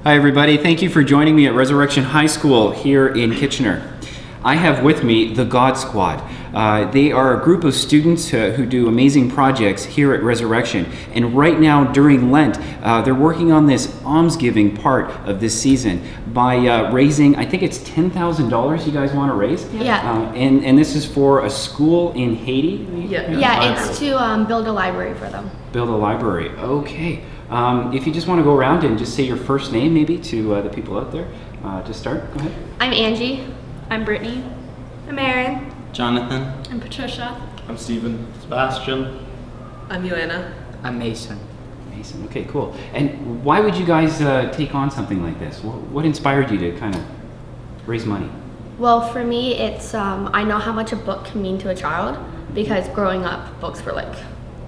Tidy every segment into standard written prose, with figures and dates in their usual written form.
Hi everybody, thank you for joining me at Resurrection High School here in Kitchener. I have with me the God Squad. They are a group of students who do amazing projects here at Resurrection. And right now during Lent, they're working on this almsgiving part of this season by raising, I think it's $10,000 you guys want to raise? Yeah. And this is for a school in Haiti? Yeah, it's to build a library for them. Build a library, okay. If you just want to go around and just say your first name maybe to the people out there to start, go ahead. I'm Angie. I'm Brittany. I'm Erin. Jonathan. I'm Patricia. I'm Steven. Sebastian. I'm Joanna. I'm Mason. Mason, okay, cool. And why would you guys take on something like this? What inspired you to kind of raise money? Well, for me, it's I know how much a book can mean to a child because growing up, books were like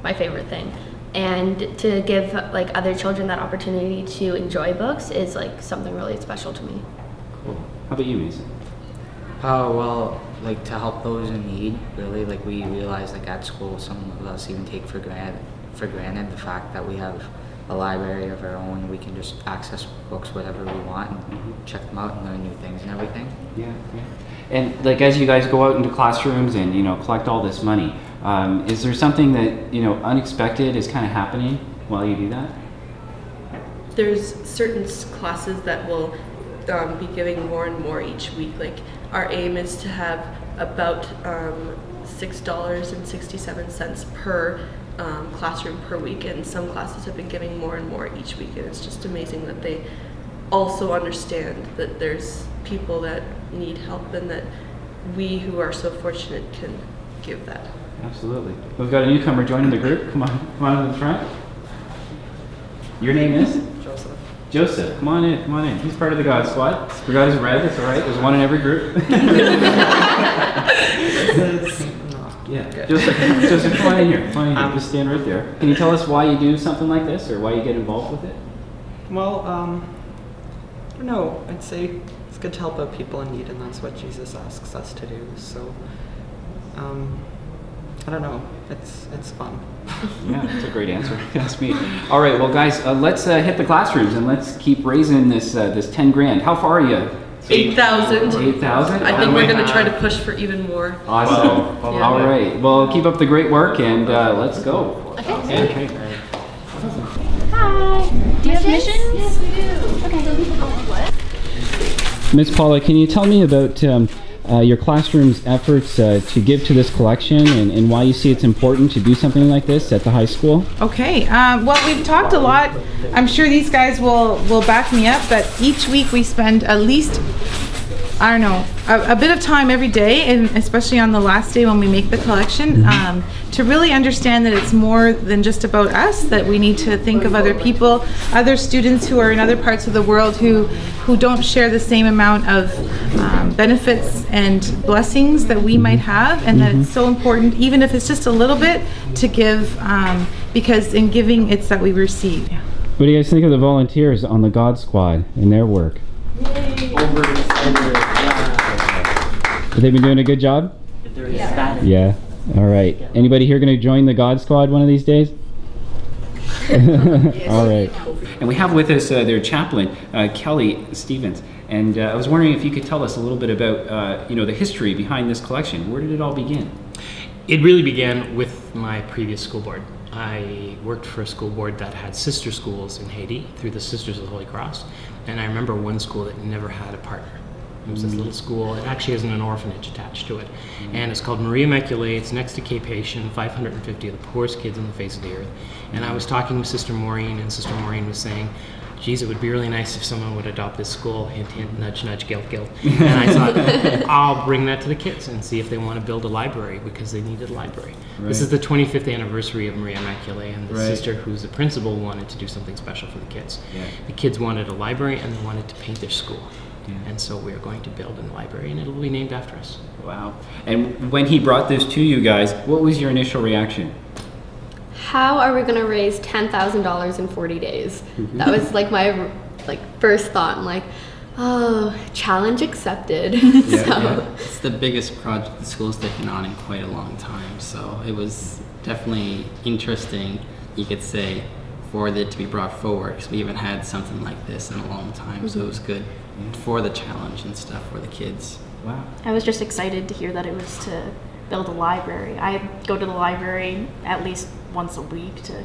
my favorite thing. And to give like other children that opportunity to enjoy books is like something really special to me. Cool. How about you, Mason? Well, like to help those in need, really. Like we realize, like at school, some of us even take for granted the fact that we have a library of our own. We can just access books whatever we want and check them out and learn new things and everything. Yeah. And like as you guys go out into classrooms and collect all this money, is there something that unexpected is kind of happening while you do that? There's certain classes that will be giving more and more each week. Like our aim is to have about $6.67 per classroom per week, and some classes have been giving more and more each week, and it's just amazing that they also understand that there's people that need help and that we who are so fortunate can give that. Absolutely. We've got a newcomer joining the group. Come on to the front. Your name is? Joseph, come on in. He's part of the God Squad. Forgot his red, it's all right. There's one in every group. Yeah, Joseph, come on in here. Just stand right there. Can you tell us why you do something like this, or why you get involved with it? Well, I don't know. I'd say it's good to help out people in need, and that's what Jesus asks us to do. So, I don't know. It's fun. Yeah, that's a great answer. That's me. All right, well, guys, let's hit the classrooms and let's keep raising this 10 grand. How far are you? 8,000. 8,000? I think we're going to try to push for even more. Awesome. Yeah. All right. Well, keep up the great work and let's go. Okay. Hi. Do you have missions? Yes, we do. Okay. What? Miss Paula, can you tell me about your classroom's efforts to give to this collection and why you see it's important to do something like this at the high school? Okay, well, we've talked a lot. I'm sure these guys will back me up, but each week we spend at least, I don't know, a bit of time every day, and especially on the last day when we make the collection, to really understand that it's more than just about us, that we need to think of other people, other students who are in other parts of the world who don't share the same amount of benefits and blessings that we might have, and that it's so important, even if it's just a little bit, to give, because in giving it's that we receive. What do you guys think of the volunteers on the God Squad and their work? Have they been doing a good job? Yeah. All right. Anybody here going to join the God Squad one of these days? All right. And we have with us their chaplain, Kelly Stevens. And I was wondering if you could tell us a little bit about the history behind this collection. Where did it all begin? It really began with my previous school board. I worked for a school board that had sister schools in Haiti through the Sisters of the Holy Cross. And I remember one school that never had a partner. It was this little school. It actually has an orphanage attached to it. And it's called Marie Immaculée. It's next to Cape Haitian, 550 of the poorest kids on the face of the earth. And I was talking with Sister Maureen, and Sister Maureen was saying, geez, it would be really nice if someone would adopt this school. Hint, hint, nudge, nudge, guilt, guilt. And I thought, I'll bring that to the kids and see if they want to build a library, because they needed a library. Right. This is the 25th anniversary of Marie Immaculée, and the sister who's the principal wanted to do something special for the kids. Yeah. The kids wanted a library, and they wanted to paint their school. Yeah. And so we're going to build a library, and it'll be named after us. Wow. And when he brought this to you guys, what was your initial reaction? How are we going to raise $10,000 in 40 days? That was like my first thought. I'm like, oh, challenge accepted. It's the biggest project the school's taken on in quite a long time, so it was definitely interesting, you could say, for it to be brought forward, because we haven't had something like this in a long time. So it was good for the challenge and stuff for the kids. Wow. I was just excited to hear that it was to build a library. I go to the library at least once a week to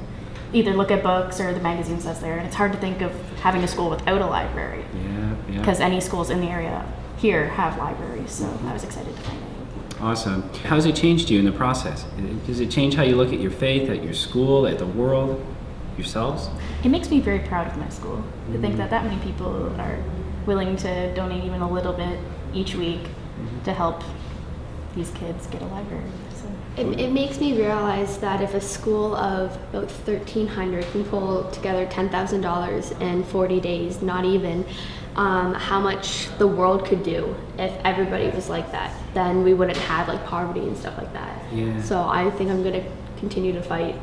either look at books or the magazines that's there, and it's hard to think of having a school without a library, Yeah. because any schools in the area here have libraries, so I was excited to find out. Awesome. How's it changed you in the process? Does it change how you look at your faith, at your school, at the world, yourselves? It makes me very proud of my school to think that many people are willing to donate even a little bit each week to help these kids get a library. So. It makes me realize that if a school of about 1,300 can pull together $10,000 in 40 days, not even, how much the world could do if everybody was like that, then we wouldn't have like poverty and stuff like that. Yeah. So I think I'm gonna continue to fight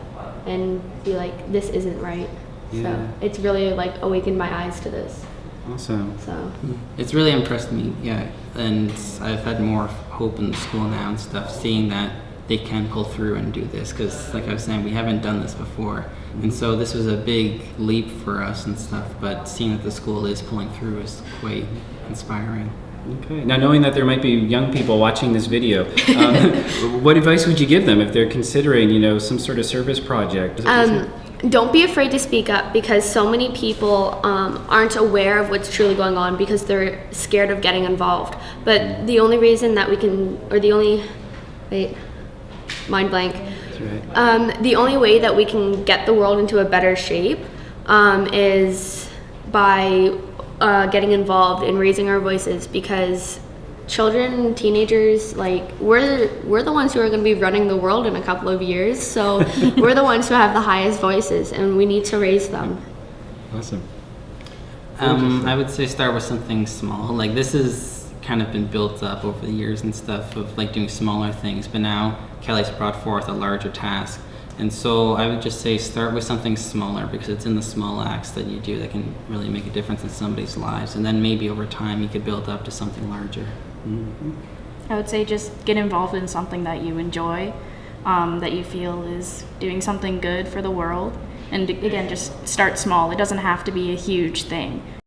and be like, this isn't right. Yeah. So it's really like awakened my eyes to this. Awesome. So It's really impressed me, yeah, and I've had more hope in the school now and stuff, seeing that they can pull through and do this, because like I was saying, we haven't done this before, and so this was a big leap for us and stuff, but seeing that the school is pulling through is quite inspiring. Okay. Now, knowing that there might be young people watching this video, what advice would you give them if they're considering, some sort of service project? don't be afraid to speak up, because so many people aren't aware of what's truly going on because they're scared of getting involved. But the only reason that we can, or the only, wait, mind blank. That's right. The only way that we can get the world into a better shape is by getting involved and raising our voices, because children, teenagers, like we're the ones who are going to be running the world in a couple of years. So we're the ones who have the highest voices, and we need to raise them. Awesome. I would say start with something small. Like, this has kind of been built up over the years and stuff of like doing smaller things, but now Kelly's brought forth a larger task. And so I would just say start with something smaller, because it's in the small acts that you do that can really make a difference in somebody's lives. And then maybe over time you could build up to something larger. I would say just get involved in something that you enjoy, that you feel is doing something good for the world. And again, just start small. It doesn't have to be a huge thing.